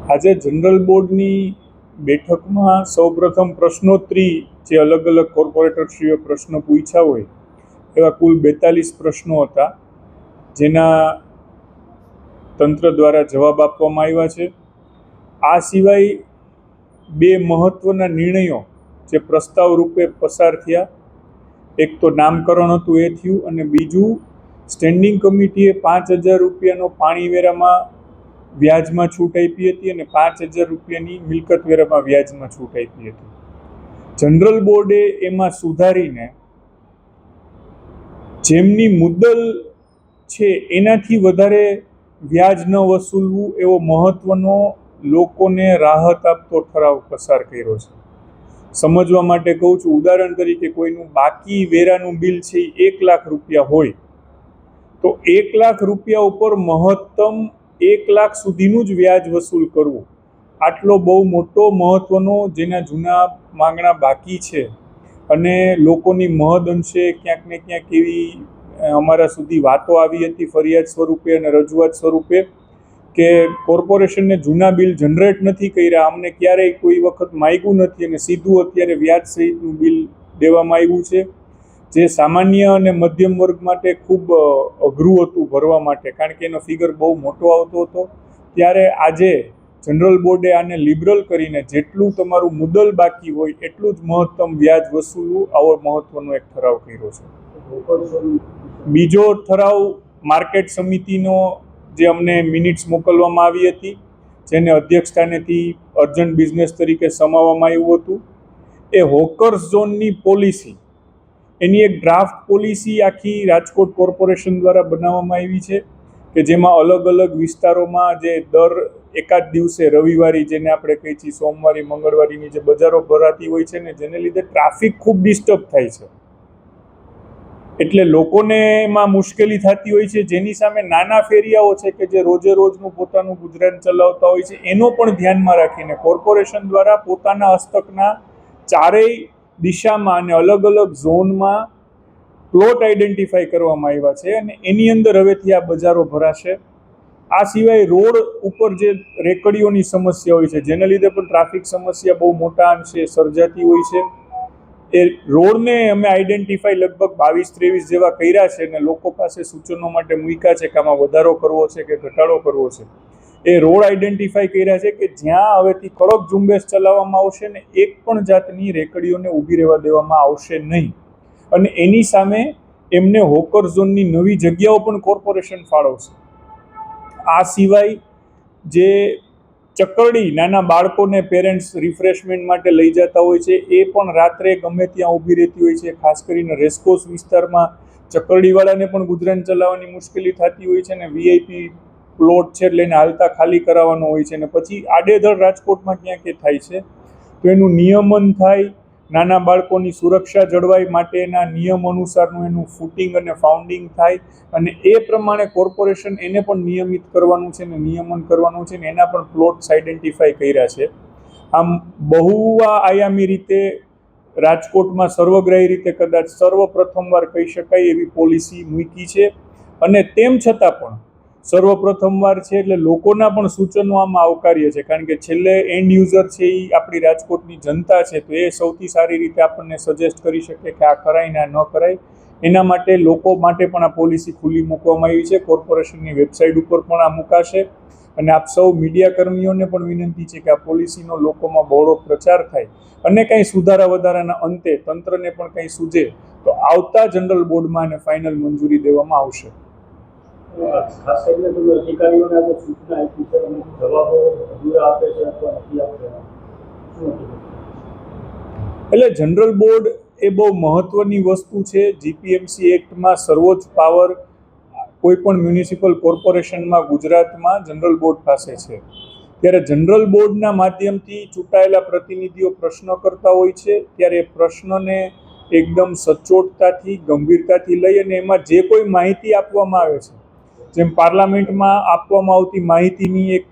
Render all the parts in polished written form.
આજે જનરલ બોર્ડની બેઠકમાં સૌપ્રથમ પ્રશ્નોત્તરી જે અલગ અલગ કોર્પોરેટરશ્રીઓ પ્રશ્ન પૂછ્યા હોય એવા કુલ 42 પ્રશ્નો હતા, જેના તંત્ર દ્વારા જવાબ આપવામાં આવ્યા છે. આ સિવાય બે મહત્વના નિર્ણયો જે પ્રસ્તાવ રૂપે પસાર થયા, એક તો નામકરણ હતું એ થયું, અને બીજું સ્ટેન્ડિંગ કમિટીએ 5,000 રૂપિયાનો પાણી વેરામાં વ્યાજમાં છૂટ આપી હતી અને 5,000 રૂપિયાની મિલકત વેરામાં વ્યાજમાં છૂટ આપી હતી. જનરલ બોર્ડે એમાં સુધારીને જેમની મુદ્દલ છે એનાથી વધારે વ્યાજ ન વસૂલવું એવો મહત્વનો લોકોને રાહત આપતો ઠરાવ પસાર કર્યો છે. સમજવા માટે કહું છું, ઉદાહરણ તરીકે કોઈનું બાકી વેરાનું બિલ છે એ 1 લાખ રૂપિયા હોય તો 1 લાખ રૂપિયા ઉપર મહત્તમ 1 લાખ સુધીનું જ વ્યાજ વસૂલ કરવું, આટલો બહુ મોટો મહત્વનો જેના જૂના માંગણા બાકી છે અને લોકોની મહદ અંશે ક્યાંક ને ક્યાંક એવી અમારા સુધી વાતો આવી હતી ફરિયાદ સ્વરૂપે અને રજૂઆત સ્વરૂપે કે કોર્પોરેશનને જૂના બિલ જનરેટ નથી કર્યા, અમને ક્યારેય કોઈ વખત માગ્યું નથી અને સીધું અત્યારે વ્યાજ સહિતનું બિલ દેવામાં આવ્યું છે, જે સામાન્ય અને મધ્યમ વર્ગ માટે ખૂબ અઘરું હતું ભરવા માટે, કારણ કે એનો ફિગર બહુ મોટો આવતો હતો. ત્યારે આજે જનરલ બોર્ડે આને લિબરલ કરીને જેટલું તમારું મુદ્દલ બાકી હોય એટલું જ મહત્તમ વ્યાજ વસૂલવું, આવો મહત્વનો એક ઠરાવ કર્યો છે. બીજો ઠરાવ માર્કેટ સમિતિનો જે અમને મિનિટ્સ મોકલવામાં આવી હતી, જેને અધ્યક્ષ સ્થાનેથી અર્જન્ટ બિઝનેસ તરીકે સમાવવામાં આવ્યું હતું, એ હોકર્સ ઝોનની પોલિસી, એની એક ડ્રાફ્ટ પોલિસી આખી રાજકોટ કોર્પોરેશન દ્વારા બનાવવામાં આવી છે કે જેમાં અલગ અલગ વિસ્તારોમાં જે દર એકાદ દિવસે રવિવારી, જેને આપણે કહીએ છીએ સોમવારી મંગળવારીની જે બજારો ભરાતી હોય છે ને, જેને લીધે ટ્રાફિક ખૂબ ડિસ્ટર્બ થાય છે, એટલે લોકોને એમાં મુશ્કેલી થતી હોય છે. જેની સામે નાના ફેરિયાઓ છે કે જે રોજે રોજનું પોતાનું ગુજરાન ચલાવતા હોય છે, એનો પણ ધ્યાનમાં રાખીને કોર્પોરેશન દ્વારા પોતાના હસ્તકના ચારેય દિશામાં અને અલગ અલગ ઝોનમાં પ્લોટ આઈડેન્ટિફાઈ કરવામાં આવ્યા છે અને એની અંદર હવેથી આ બજારો ભરાશે. આ સિવાય રોડ ઉપર જે રેકડીઓની સમસ્યા હોય છે, જેના લીધે પણ ટ્રાફિક સમસ્યા બહુ મોટા અંશે સર્જાતી હોય છે, એ રોડને અમે આઈડેન્ટિફાઈ લગભગ 22-23 જેવા કર્યા છે અને લોકો પાસે સૂચનો માટે મૂક્યા છે કે આમાં વધારો કરવો છે કે ઘટાડો કરવો છે. એ રોડ આઈડેન્ટિફાઈ કર્યા છે કે જ્યાં હવેથી કડક ઝુંબેશ ચલાવવામાં આવશે ને એક પણ જાતની રેકડીઓને ઊભી રહેવા દેવામાં આવશે નહીં, અને એની સામે એમને હોકર ઝોનની નવી જગ્યાઓ પણ કોર્પોરેશન ફાળવશે. આ સિવાય જે ચકરડી નાના બાળકોને પેરેન્ટ્સ રિફ્રેશમેન્ટ માટે લઈ જતા હોય છે, એ પણ રાત્રે ગમે ત્યાં ઊભી રહેતી હોય છે. ખાસ કરીને રેસકોર્સ વિસ્તારમાં ચકરડીવાળાને પણ ગુજરાન ચલાવવાની મુશ્કેલી થતી હોય છે અને વીઆઈપી પ્લોટ છે એટલે એને હાલતા ખાલી કરાવવાનો હોય છે, અને પછી આડેધડ રાજકોટમાં ક્યાંક એ થાય છે. તો એનું નિયમન થાય, નાના બાળકોની સુરક્ષા જળવાય માટેના નિયમ અનુસારનું એનું ફૂટિંગ અને ફાઉન્ડિંગ થાય, અને એ પ્રમાણે કોર્પોરેશન એને પણ નિયમિત કરવાનું છે ને નિયમન કરવાનું છે ને એના પણ પ્લોટ્સ આઈડેન્ટિફાઈ કર્યા છે. આમ બહુઆયામી રીતે રાજકોટમાં સર્વગ્રાહી રીતે કદાચ સર્વપ્રથમવાર કહી શકાય એવી પોલિસી મૂકી છે, અને તેમ છતાં પણ સર્વપ્રથમવાર છે એટલે લોકોના પણ સૂચનો આમાં આવકાર્ય છે, કારણ કે છેલ્લે એન્ડ યુઝર છે એ આપણી રાજકોટની જનતા છે, તો એ સૌથી સારી રીતે આપણને સજેસ્ટ કરી શકે કે આ કરાય ને આ ન કરાય. એના માટે લોકો માટે પણ આ પોલિસી ખુલ્લી મૂકવામાં આવી છે, કોર્પોરેશનની વેબસાઇટ ઉપર પણ આ મુકાશે, અને આપ સૌ મીડિયા કર્મીઓને પણ વિનંતી છે કે આ પોલિસીનો લોકોમાં બહોળો પ્રચાર થાય અને કંઈ સુધારા વધારાના અંતે તંત્રને પણ કંઈ સૂઝે તો આવતા જનરલ બોર્ડમાં અને ફાઇનલ મંજૂરી દેવામાં આવશે. ખાસ કરીને તમે અધિકારીઓને આ સૂચના આપી છે અને જવાબો અધૂરા આપે છે અથવા નથી આપતા, એટલે જનરલ બોર્ડ એ બહુ મહત્વની વસ્તુ છે. જીપીએમસી એક્ટમાં સર્વોચ્ચ પાવર કોઈ પણ મ્યુનિસિપલ કોર્પોરેશનમાં ગુજરાતમાં જનરલ બોર્ડ પાસે છે, ત્યારે જનરલ બોર્ડના માધ્યમથી ચૂંટાયેલા પ્રતિનિધિઓ પ્રશ્ન કરતા હોય છે, ત્યારે પ્રશ્નને એકદમ સચોટતાથી ગંભીરતાથી લઈ અને એમાં જે કોઈ માહિતી આપવામાં આવે છે, જેમ પાર્લામેન્ટમાં આપવામાં આવતી માહિતીની એક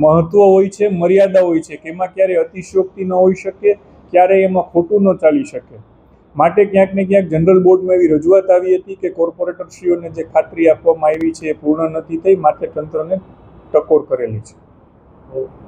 મહત્વ હોય છે, મર્યાદા હોય છે કે એમાં ક્યારેય અતિશયોક્તિ ન હોઈ શકે, ક્યારેય એમાં ખોટું ન ચાલી શકે. માટે ક્યાંક ને ક્યાંક જનરલ બોર્ડમાં એવી રજૂઆત આવી હતી કે કોર્પોરેટરશ્રીઓને જે ખાતરી આપવામાં આવી છે એ પૂર્ણ નથી થઈ, માટે તંત્રને ટકોર કરેલી છે. ઓકે.